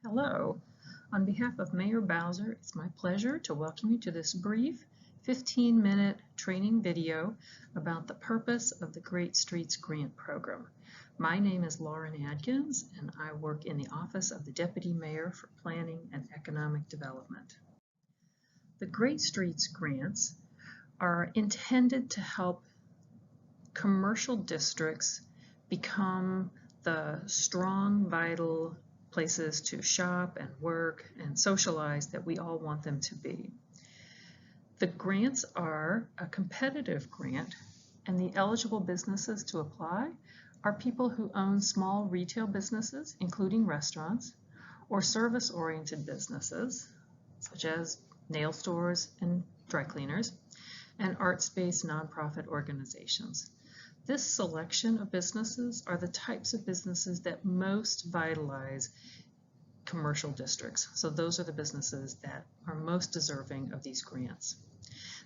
Hello. On behalf of Mayor Bowser, it's my pleasure to welcome you to this brief 15-minute training video about the purpose of the Great Streets Grant Program. My name is Lauren Adkins, and I work in the Office of the Deputy Mayor for Planning and Economic Development. The Great Streets Grants are intended to help commercial districts become the strong, vital places to shop and work and socialize that we all want them to be. The grants are a competitive grant, and the eligible businesses to apply are people who own small retail businesses, including restaurants, or service-oriented businesses, such as nail stores and dry cleaners, and arts-based nonprofit organizations. This selection of businesses are the types of businesses that most vitalize commercial districts. So those are the businesses that are most deserving of these grants.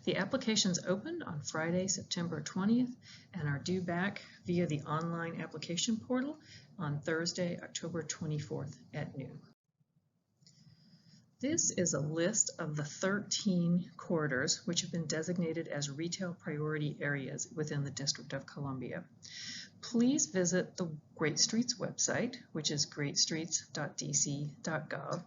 The applications opened on Friday, September 20th, and are due back via the online application portal on Thursday, October 24th at noon. This is a list of the 13 corridors which have been designated as retail priority areas within the District of Columbia. Please visit the Great Streets website, which is GreatStreets.dc.gov,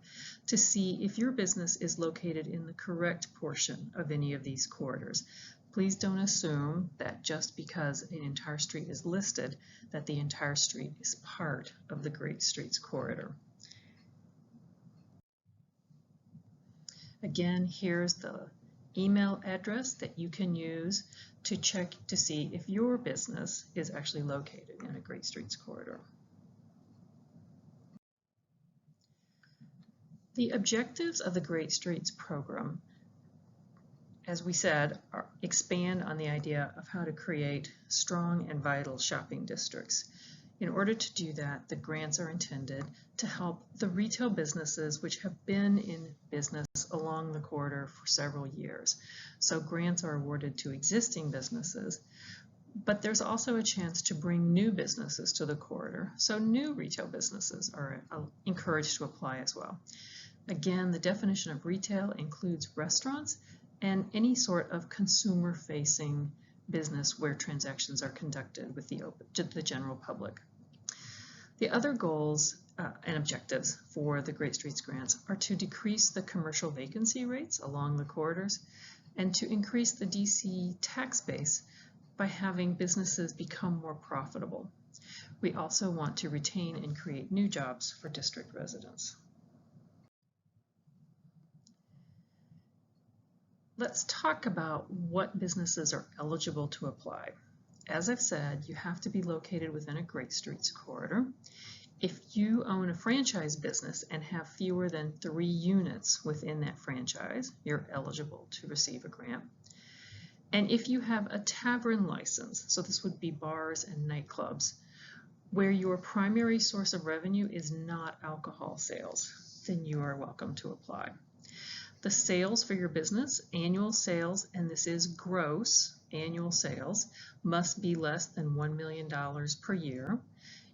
to see if your business is located in the correct portion of any of these corridors. Please don't assume that just because an entire street is listed, that the entire street is part of the Great Streets corridor. Again, here's the email address that you can use to check to see if your business is actually located in a Great Streets corridor. The objectives of the Great Streets program, as we said, expand on the idea of how to create strong and vital shopping districts. In order to do that, the grants are intended to help the retail businesses which have been in business along the corridor for several years. So grants are awarded to existing businesses, but there's also a chance to bring new businesses to the corridor. So new retail businesses are encouraged to apply as well. Again, the definition of retail includes restaurants and any sort of consumer-facing business where transactions are conducted with the general public. The other goals and objectives for the Great Streets grants are to decrease the commercial vacancy rates along the corridors and to increase the DC tax base by having businesses become more profitable. We also want to retain and create new jobs for district residents. Let's talk about what businesses are eligible to apply. As I've said, you have to be located within a Great Streets corridor. If you own a franchise business and have fewer than 3 units within that franchise, you're eligible to receive a grant. And if you have a tavern license, so this would be bars and nightclubs, where your primary source of revenue is not alcohol sales, then you are welcome to apply. The sales for your business, annual sales, and this is gross annual sales, must be less than $1 million per year.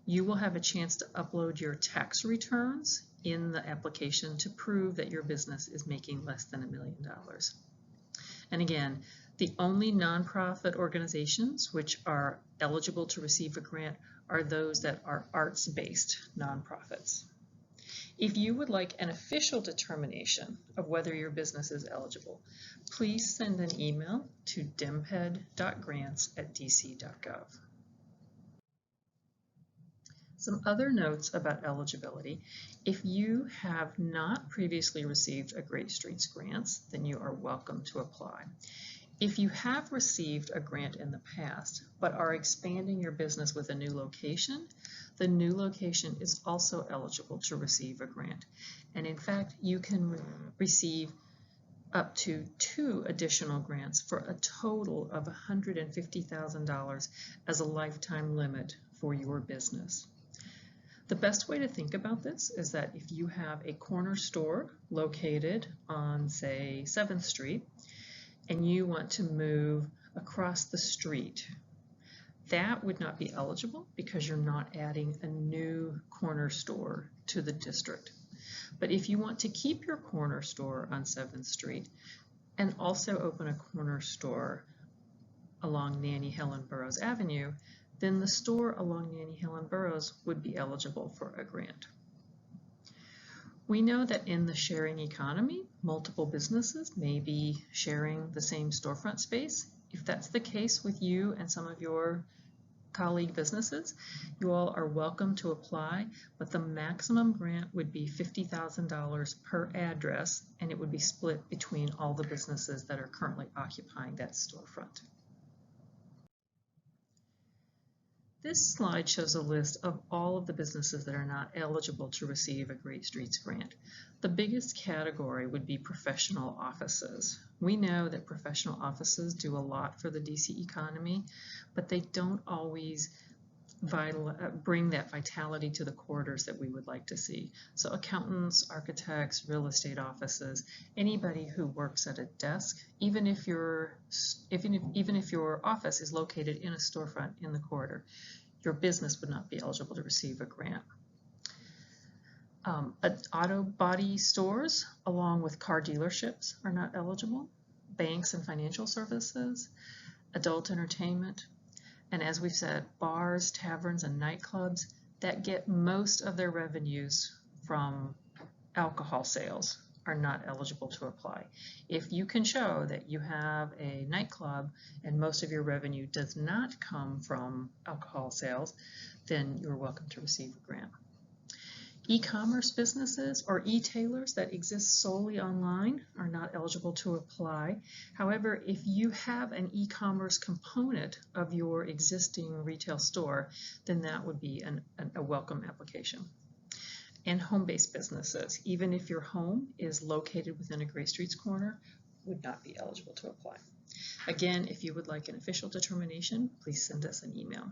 You will have a chance to upload your tax returns in the application to prove that your business is making less than $1 million. And again, the only nonprofit organizations which are eligible to receive a grant are those that are arts-based nonprofits. If you would like an official determination of whether your business is eligible, please send an email to demped.grants@dc.gov. Some other notes about eligibility. If you have not previously received a Great Streets grants, then you are welcome to apply. If you have received a grant in the past, but are expanding your business with a new location, the new location is also eligible to receive a grant. And in fact, you can receive up to 2 additional grants for a total of $150,000 as a lifetime limit for your business. The best way to think about this is that if you have a corner store located on, say, 7th Street, and you want to move across the street, that would not be eligible because you're not adding a new corner store to the district. But if you want to keep your corner store on 7th Street and also open a corner store along Nannie Helen Burroughs Avenue, then the store along Nannie Helen Burroughs would be eligible for a grant. We know that in the sharing economy, multiple businesses may be sharing the same storefront space. If that's the case with you and some of your colleague businesses, you all are welcome to apply, but the maximum grant would be $50,000 per address, and it would be split between all the businesses that are currently occupying that storefront. This slide shows a list of all of the businesses that are not eligible to receive a Great Streets grant. The biggest category would be professional offices. We know that professional offices do a lot for the DC economy, but they don't always bring that vitality to the corridors that we would like to see. So accountants, architects, real estate offices, anybody who works at a desk, even if your office is located in a storefront in the corridor, your business would not be eligible to receive a grant. Auto body stores, along with car dealerships, are not eligible. Banks and financial services, adult entertainment, and as we've said, bars, taverns, and nightclubs that get most of their revenues from alcohol sales are not eligible to apply. If you can show that you have a nightclub and most of your revenue does not come from alcohol sales, then you're welcome to receive a grant. E-commerce businesses or e-tailers that exist solely online are not eligible to apply. However, if you have an e-commerce component of your existing retail store, then that would be a welcome application. And home-based businesses, even if your home is located within a Great Streets corner, would not be eligible to apply. Again, if you would like an official determination, please send us an email.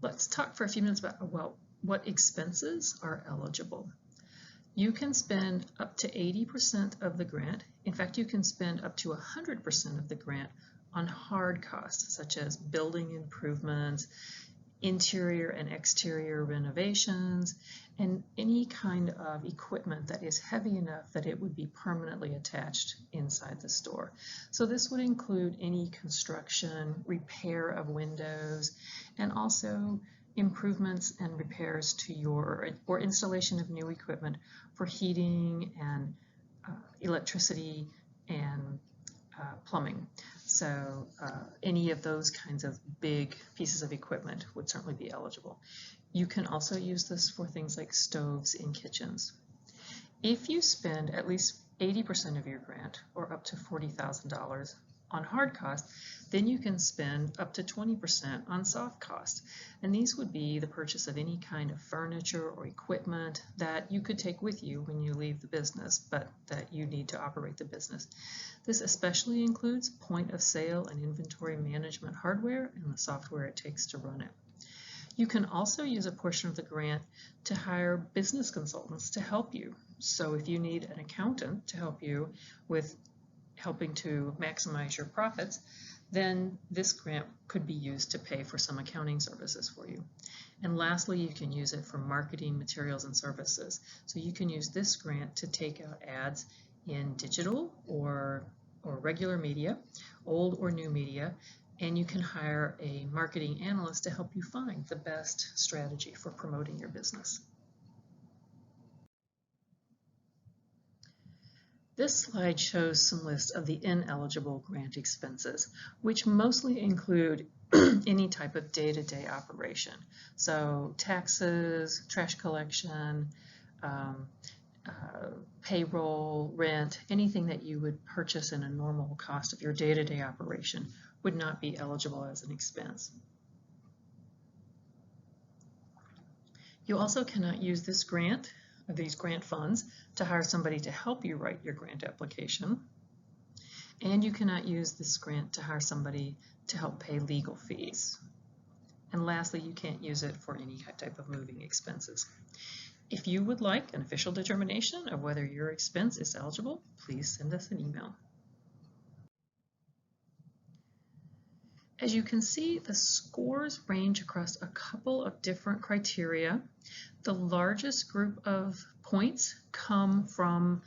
Let's talk for a few minutes about what expenses are eligible. You can spend up to 80% of the grant. In fact, you can spend up to 100% of the grant on hard costs, such as building improvements, interior and exterior renovations, and any kind of equipment that is heavy enough that it would be permanently attached inside the store. So this would include any construction, repair of windows, and also improvements and repairs to or installation of new equipment for heating and electricity and plumbing. So any of those kinds of big pieces of equipment would certainly be eligible. You can also use this for things like stoves in kitchens. If you spend at least 80% of your grant, or up to $40,000 on hard costs, then you can spend up to 20% on soft costs. And these would be the purchase of any kind of furniture or equipment that you could take with you when you leave the business, but that you need to operate the business. This especially includes point of sale and inventory management hardware and the software it takes to run it. You can also use a portion of the grant to hire business consultants to help you. So if you need an accountant to help you with helping to maximize your profits, then this grant could be used to pay for some accounting services for you. And lastly, you can use it for marketing materials and services. So you can use this grant to take out ads in digital or regular media, old or new media, and you can hire a marketing analyst to help you find the best strategy for promoting your business. This slide shows some lists of the ineligible grant expenses, which mostly include any type of day-to-day operation. So taxes, trash collection, payroll, rent, anything that you would purchase in a normal cost of your day-to-day operation would not be eligible as an expense. You also cannot use this grant, or these grant funds, to hire somebody to help you write your grant application. And you cannot use this grant to hire somebody to help pay legal fees. And lastly, you can't use it for any type of moving expenses. If you would like an official determination of whether your expense is eligible, please send us an email. As you can see, the scores range across a couple of different criteria. The largest group of points come from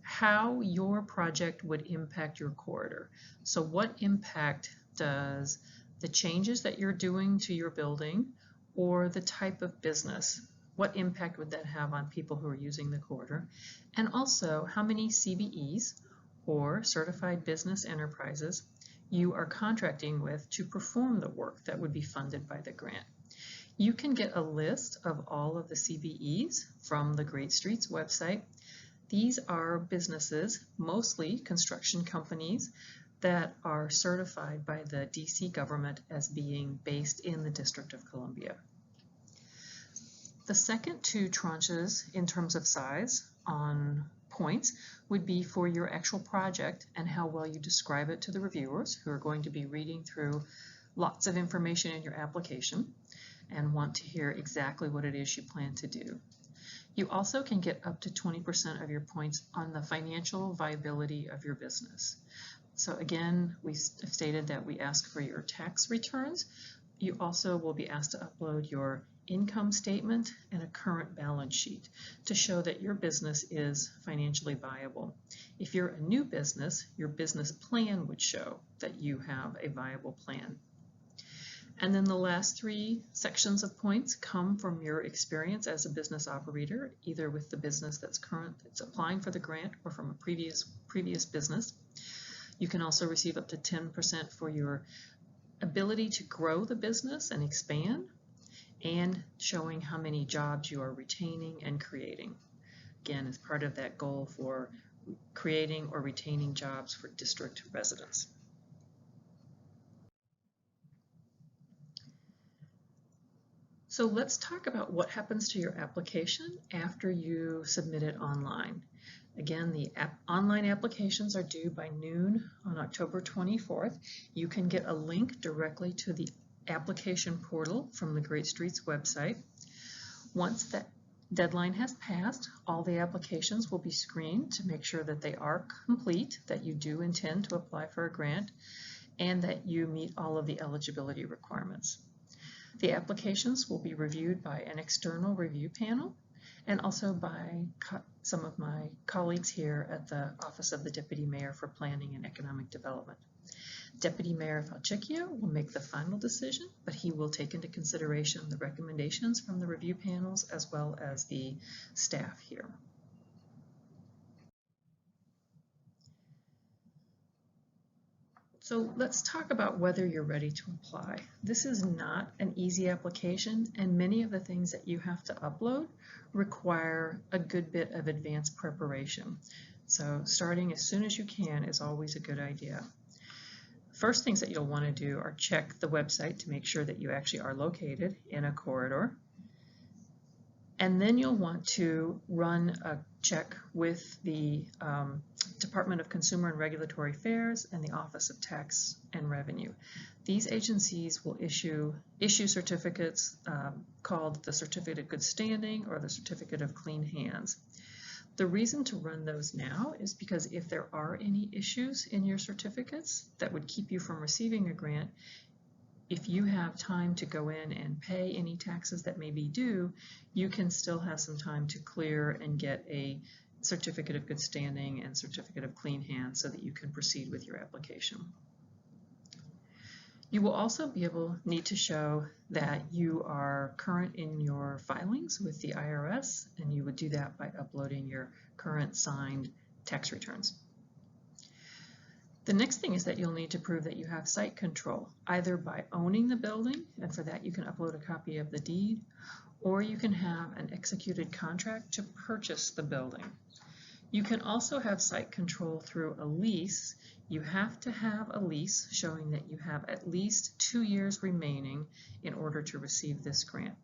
how your project would impact your corridor. So what impact does the changes that you're doing to your building or the type of business, what impact would that have on people who are using the corridor? And also how many CBEs or certified business enterprises you are contracting with to perform the work that would be funded by the grant. You can get a list of all of the CBEs from the Great Streets website. These are businesses, mostly construction companies, that are certified by the DC government as being based in the District of Columbia. The second two tranches in terms of size on points would be for your actual project and how well you describe it to the reviewers who are going to be reading through lots of information in your application and want to hear exactly what it is you plan to do. You also can get up to 20% of your points on the financial viability of your business. So again, we stated that we ask for your tax returns. You also will be asked to upload your income statement and a current balance sheet to show that your business is financially viable. If you're a new business, your business plan would show that you have a viable plan. And then the last three sections of points come from your experience as a business operator, either with the business that's applying for the grant or from a previous business. You can also receive up to 10% for your ability to grow the business and expand, and showing how many jobs you are retaining and creating. Again, as part of that goal for creating or retaining jobs for district residents. So let's talk about what happens to your application after you submit it online. Again, the online applications are due by noon on October 24th. You can get a link directly to the application portal from the Great Streets website. Once that deadline has passed, all the applications will be screened to make sure that they are complete, that you do intend to apply for a grant, and that you meet all of the eligibility requirements. The applications will be reviewed by an external review panel and also by some of my colleagues here at the Office of the Deputy Mayor for Planning and Economic Development. Deputy Mayor Falchicchio will make the final decision, but he will take into consideration the recommendations from the review panels as well as the staff here. So let's talk about whether you're ready to apply. This is not an easy application, and many of the things that you have to upload require a good bit of advanced preparation. So starting as soon as you can is always a good idea. First things that you'll want to do are check the website to make sure that you actually are located in a corridor. And then you'll want to run a check with the Department of Consumer and Regulatory Affairs and the Office of Tax and Revenue. These agencies will issue certificates called the Certificate of Good Standing or the Certificate of Clean Hands. The reason to run those now is because if there are any issues in your certificates that would keep you from receiving a grant, if you have time to go in and pay any taxes that may be due, you can still have some time to clear and get a Certificate of Good Standing and Certificate of Clean Hands so that you can proceed with your application. You will also need to show that you are current in your filings with the IRS, and you would do that by uploading your current signed tax returns. The next thing is that you'll need to prove that you have site control, either by owning the building, and for that you can upload a copy of the deed, or you can have an executed contract to purchase the building. You can also have site control through a lease. You have to have a lease showing that you have at least 2 years remaining in order to receive this grant.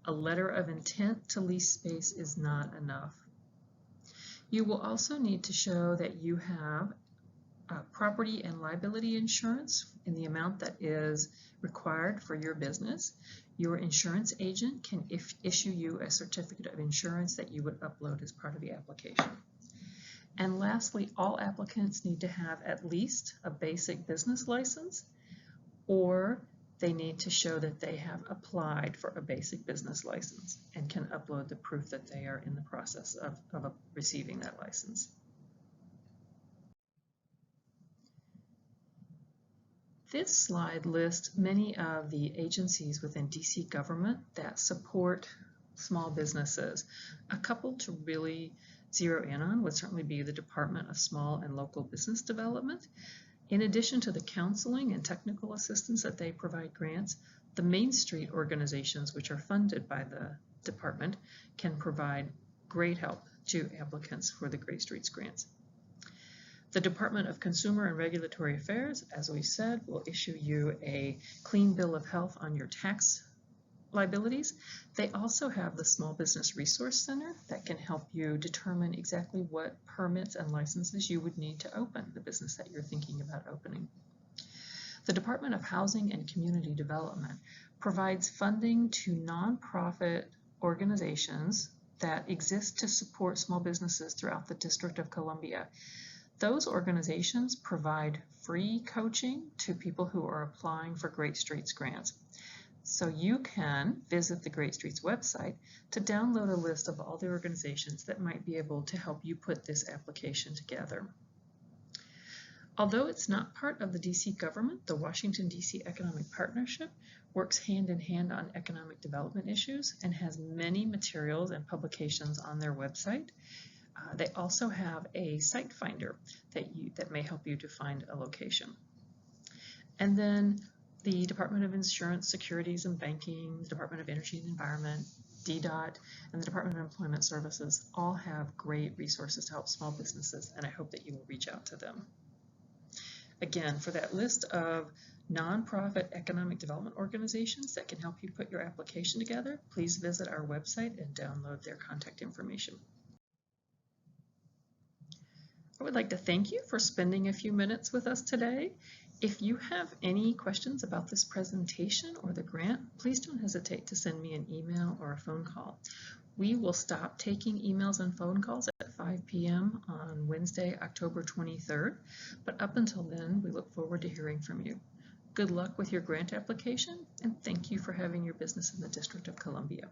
A letter of intent to lease space is not enough. You will also need to show that you have property and liability insurance in the amount that is required for your business. Your insurance agent can issue you a certificate of insurance that you would upload as part of the application. And lastly, all applicants need to have at least a basic business license or they need to show that they have applied for a basic business license and can upload the proof that they are in the process of receiving that license. This slide lists many of the agencies within DC government that support small businesses. A couple to really zero in on would certainly be the Department of Small and Local Business Development. In addition to the counseling and technical assistance that they provide grants, the Main Street organizations, which are funded by the department, can provide great help to applicants for the Great Streets grants. The Department of Consumer and Regulatory Affairs, as we said, will issue you a clean bill of health on your tax liabilities. They also have the Small Business Resource Center that can help you determine exactly what permits and licenses you would need to open the business that you're thinking about opening. The Department of Housing and Community Development provides funding to nonprofit organizations that exist to support small businesses throughout the District of Columbia. Those organizations provide free coaching to people who are applying for Great Streets grants. So you can visit the Great Streets website to download a list of all the organizations that might be able to help you put this application together. Although it's not part of the DC government, the Washington, D.C. Economic Partnership works hand in hand on economic development issues and has many materials and publications on their website. They also have a site finder that may help you to find a location. And then the Department of Insurance, Securities and Banking, the Department of Energy and Environment, DDOT, and the Department of Employment Services all have great resources to help small businesses, and I hope that you will reach out to them. Again, for that list of nonprofit economic development organizations that can help you put your application together, please visit our website and download their contact information. I would like to thank you for spending a few minutes with us today. If you have any questions about this presentation or the grant, please don't hesitate to send me an email or a phone call. We will stop taking emails and phone calls at 5 p.m. on Wednesday, October 23rd, but up until then, we look forward to hearing from you. Good luck with your grant application, and thank you for having your business in the District of Columbia.